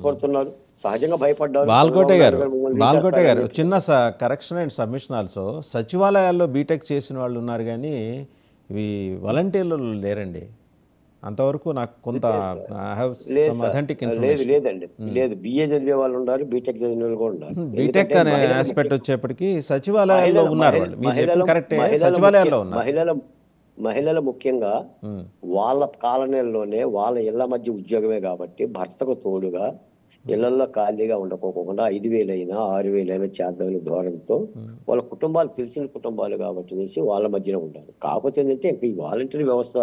రెచ్చగొడుతున్నారు. సహజంగా భయపడ్డారు. బాల్కోటే చంద్రబాబు నాయుడు గారు గారు మమ్మల్ని బాల్కోటే గారు తీసేస్తారని. చిన్న కరెక్షన్ అండ్ సబ్మిషన్ ఆల్సో. సచివాలయాల్లో బీటెక్ చేసిన వాళ్ళు ఉన్నారు కానీ ఇవి వాలంటీర్లు లేరండి. అంతవరకు నాకు కొంత ఐ హ్యావ్ లేదు సమ్ సార్. అథెంటిక్ లేదు ఇన్ఫర్మేషన్. లేదండి. లేదు. బీఏ చదివే వాళ్ళు ఉన్నారు. బీటెక్ చదివిన వాళ్ళు కూడా ఉన్నారు. బీటెక్ ఎందుకంటే అనే ఆస్పెక్ట్ వచ్చేప్పటికి సచివాలయాల్లో ఉన్నారు వాళ్ళు. మీరు చెప్పింది కరెక్టే, సచివాలయాల్లో ఉన్నారు. మహిళలు ముఖ్యంగా ఉమ్, వాళ్ళ కాలనీల్లోనే వాళ్ళ ఇళ్ల మధ్య ఉద్యోగమే కాబట్టి భర్తకు తోడుగా ఇళ్లలో ఖాళీగా ఉండకోకుండా 5,000 అయినా 6,000 అయినా చేద్దామని ధోరణితో వాళ్ళ కుటుంబాలు తెలిసిన కుటుంబాలు కాబట్టి అనేసి వాళ్ళ మధ్యన ఉండాలి. కాకపోతే ఏంటంటే ఇంక ఈ వాలంటీర్ వ్యవస్థ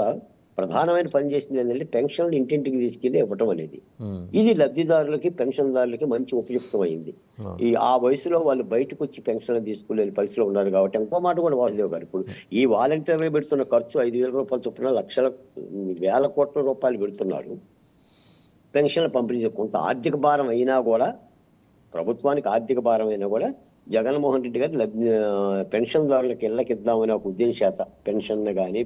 ప్రధానమైన పని చేసింది ఏంటంటే పెన్షన్లు ఇంటింటికి తీసుకెళ్లి ఇవ్వటం అనేది. ఉమ్, ఇది లబ్ధిదారులకి పెన్షన్దారులకి మంచి ఉపయుక్తమైంది. అవును. ఆ వయసులో వాళ్ళు బయటకు వచ్చి పెన్షన్లు తీసుకునే పరిస్థితిలో ఉన్నారు కాబట్టి ఇంకో మాట కూడా వాసుదేవ్ గారు, ఇప్పుడు ఈ వాలంటీర్లు పెడుతున్న ఖర్చు 5,000 రూపాయలు చొప్పున లక్షల వేల కోట్ల రూపాయలు పెడుతున్నారు. పెన్షన్లు పంపిణీ కొంత ఆర్థిక భారం అయినా కూడా, ప్రభుత్వానికి ఆర్థిక భారం అయినా కూడా జగన్మోహన్ రెడ్డి గారు పెన్షన్దారులకు ఇళ్ళకి ఇద్దామనే ఒక ఉద్యమం చేత పెన్షన్ కానీ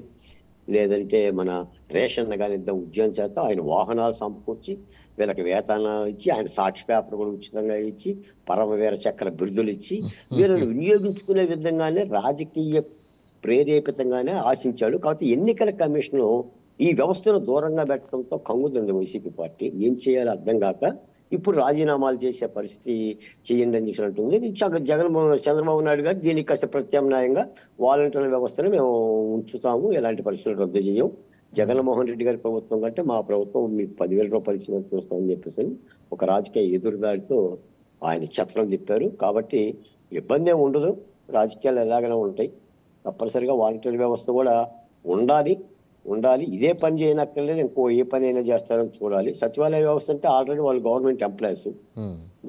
లేదంటే మన రేషన్ కానీ ఇద్దాం ఉద్యమం చేత ఆయన వాహనాలు సమకూర్చి వీళ్ళకి వేతనాలు ఇచ్చి ఆయన సాక్షి పేపర్ కూడా ఉచితంగా ఇచ్చి పరమవీర చక్ర బిరుదులు ఇచ్చి వీళ్ళని వినియోగించుకునే విధంగానే రాజకీయ ప్రేరేపితంగానే ఆశించాడు. కాబట్టి ఎన్నికల కమిషన్ ఈ వ్యవస్థను దూరంగా పెట్టడంతో కంగుతుంది వైసీపీ పార్టీ. ఏం చేయాలో అర్థం కాక ఇప్పుడు రాజీనామాలు చేసే పరిస్థితి చేయండి అని చెప్పినట్టుంది. చంద్రబాబు నాయుడు గారు దీనికి కాస్త ప్రత్యామ్నాయంగా వాలంటీర్ల వ్యవస్థను మేము ఉంచుతాము, ఎలాంటి పరిస్థితులు రద్దు చేయం, జగన్మోహన్ రెడ్డి గారి ప్రభుత్వం కంటే మా ప్రభుత్వం మీకు 10,000 రూపాయలు ఇచ్చినట్టు చూస్తామని చెప్పేసి ఒక రాజకీయ ఎదురుదాడితో ఆయన చట్రం చెప్పారు. కాబట్టి ఇబ్బంది ఏమి ఉండదు, రాజకీయాలు ఎలాగైనా ఉంటాయి. తప్పనిసరిగా వాలంటీర్ వ్యవస్థ కూడా ఉండాలి ఉండాలి ఇదే పని చేయనక్కర్లేదు, ఇంకో ఏ పని అయినా చేస్తారని చూడాలి. సచివాలయ వ్యవస్థ అంటే ఆల్రెడీ వాళ్ళు గవర్నమెంట్ ఎంప్లాయీస్,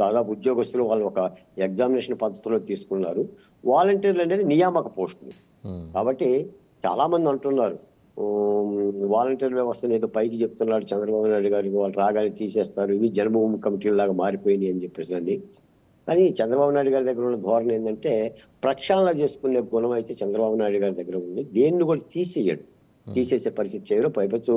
దాదాపు ఉద్యోగస్తులు వాళ్ళు ఒక ఎగ్జామినేషన్ పద్ధతిలో తీసుకున్నారు. వాలంటీర్లు అనేది నియామక పోస్టులు కాబట్టి చాలా మంది అంటున్నారు వాలంటీర్ వ్యవస్థను ఏదో పైకి చెప్తున్నాడు చంద్రబాబు నాయుడు గారికి, వాళ్ళు రాగానే తీసేస్తారు, ఇవి జన్మభూమి కమిటీల లాగా మారిపోయినాయి అని చెప్పేసి. కానీ చంద్రబాబు నాయుడు గారి దగ్గర ఉన్న ధోరణి ఏంటంటే ప్రక్షాళన చేసుకునే గుణం అయితే చంద్రబాబు నాయుడు గారి దగ్గర ఉంది. దేన్ని కూడా తీసేయడు, తీసేసే పరిస్థితి చేయరు. పైపచ్చు